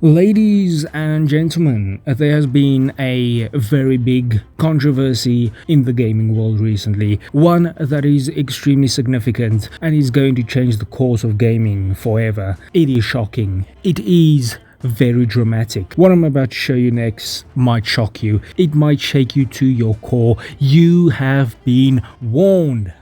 Ladies and gentlemen, there has been a very big controversy in the gaming world recently, one that is extremely significant and is going to change the course of gaming forever. It is shocking. It is very dramatic. What I'm about to show you next might shock you. It might shake you to your core. You have been warned.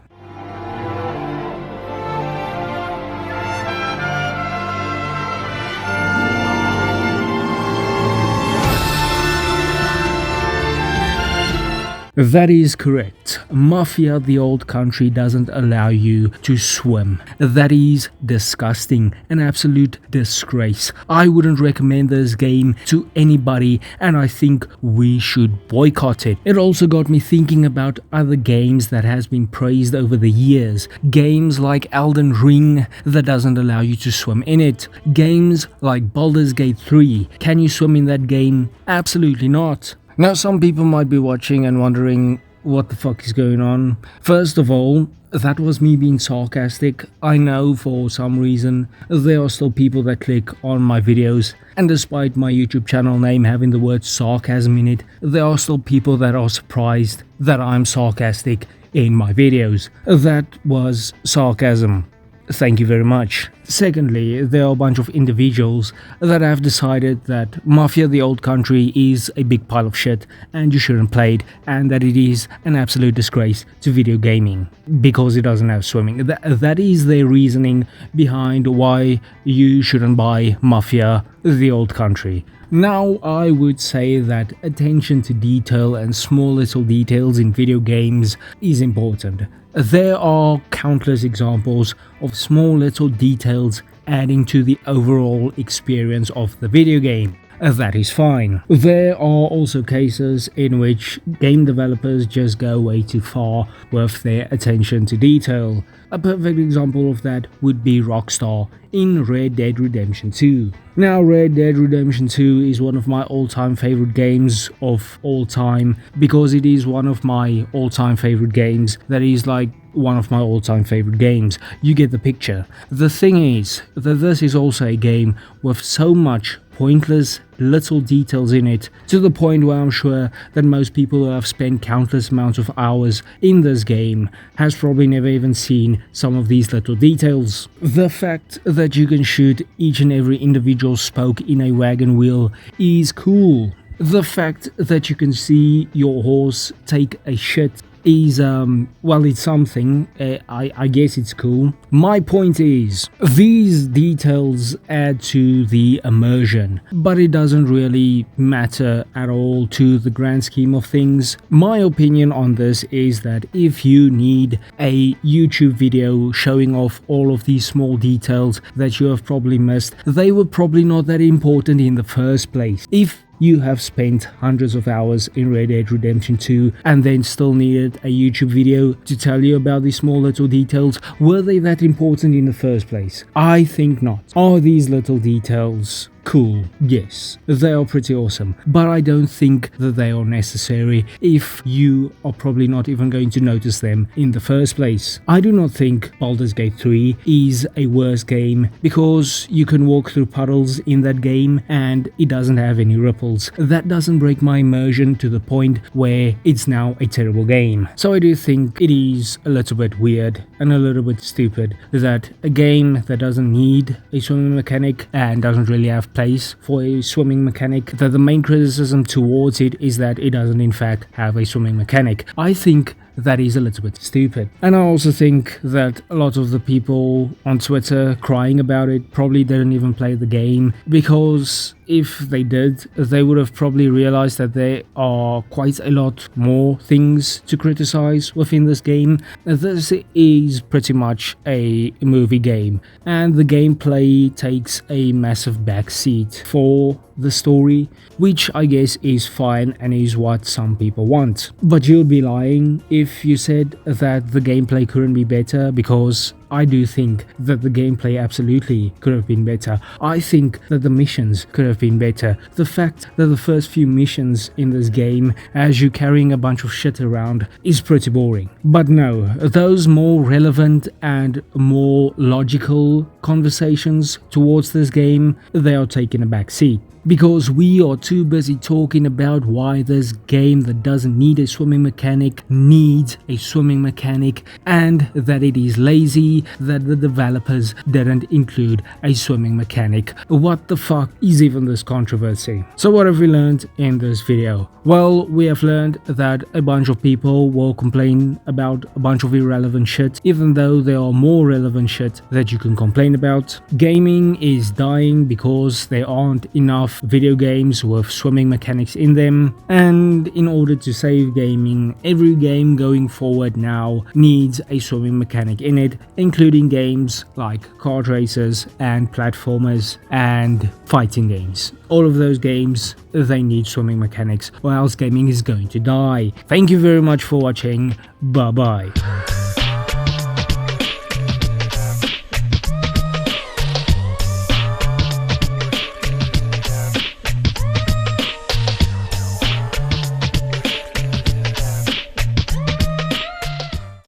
That is correct. Mafia, the old country, doesn't allow you to swim. That is disgusting. An absolute disgrace. I wouldn't recommend this game to anybody, and I think we should boycott it. It also got me thinking about other games that has been praised over the years. Games like Elden Ring that doesn't allow you to swim in it. Games like Baldur's Gate 3. Can you swim in that game? Absolutely not. Now, some people might be watching and wondering what the fuck is going on. First of all, that was me being sarcastic. I know for some reason there are still people that click on my videos, and despite my YouTube channel name having the word sarcasm in it, there are still people that are surprised that I'm sarcastic in my videos. That was sarcasm. Thank you very much. Secondly, there are a bunch of individuals that have decided that Mafia the Old Country is a big pile of shit and you shouldn't play it, and that it is an absolute disgrace to video gaming because it doesn't have swimming. That is their reasoning behind why you shouldn't buy Mafia the Old Country. Now, I would say that attention to detail and small little details in video games is important. There are countless examples of small little details adding to the overall experience of the video game. That is fine. There are also cases in which game developers just go way too far with their attention to detail. A perfect example of that would be Rockstar in Red Dead Redemption 2. Now, Red Dead Redemption 2 is one of my all-time favorite games of all time because it is one of my all-time favorite games that is like one of my all-time favorite games. You get the picture. The thing is that this is also a game with so much pointless little details in it, to the point where I'm sure that most people who have spent countless amounts of hours in this game has probably never even seen some of these little details. The fact that you can shoot each and every individual spoke in a wagon wheel is cool. The fact that you can see your horse take a shit is, well, it's something. I guess it's cool. My point is, these details add to the immersion, but it doesn't really matter at all to the grand scheme of things. My opinion on this is that if you need a YouTube video showing off all of these small details that you have probably missed, they were probably not that important in the first place. If you have spent hundreds of hours in Red Dead Redemption 2 and then still needed a YouTube video to tell you about these small little details, were they that important in the first place? I think not. Are these little details cool? Yes, they are pretty awesome, but I don't think that they are necessary if you are probably not even going to notice them in the first place. I do not think Baldur's Gate 3 is a worse game because you can walk through puddles in that game and it doesn't have any ripples. That doesn't break my immersion to the point where it's now a terrible game. So I do think it is a little bit weird and a little bit stupid that a game that doesn't need a swimming mechanic and doesn't really have place for a swimming mechanic, that the main criticism towards it is that it doesn't in fact have a swimming mechanic. I think that is a little bit stupid. And I also think that a lot of the people on Twitter crying about it probably didn't even play the game, because if they did, they would have probably realized that there are quite a lot more things to criticize within this game. This is pretty much a movie game, and the gameplay takes a massive backseat for the story, which I guess is fine and is what some people want. But you'd be lying if you said that the gameplay couldn't be better, because I do think that the gameplay absolutely could have been better. I think that the missions could have been better. The fact that the first few missions in this game as you carrying a bunch of shit around is pretty boring. But no, those more relevant and more logical conversations towards this game, they are taking a back seat. Because we are too busy talking about why this game that doesn't need a swimming mechanic needs a swimming mechanic, and that it is lazy that the developers didn't include a swimming mechanic. What the fuck is even this controversy? So what have we learned in this video? Well, we have learned that a bunch of people will complain about a bunch of irrelevant shit, even though there are more relevant shit that you can complain about. Gaming is dying because there aren't enough video games with swimming mechanics in them, and in order to save gaming, every game going forward now needs a swimming mechanic in it, including games like kart races and platformers and fighting games. All of those games, they need swimming mechanics or else gaming is going to die. Thank you very much for watching. Bye bye.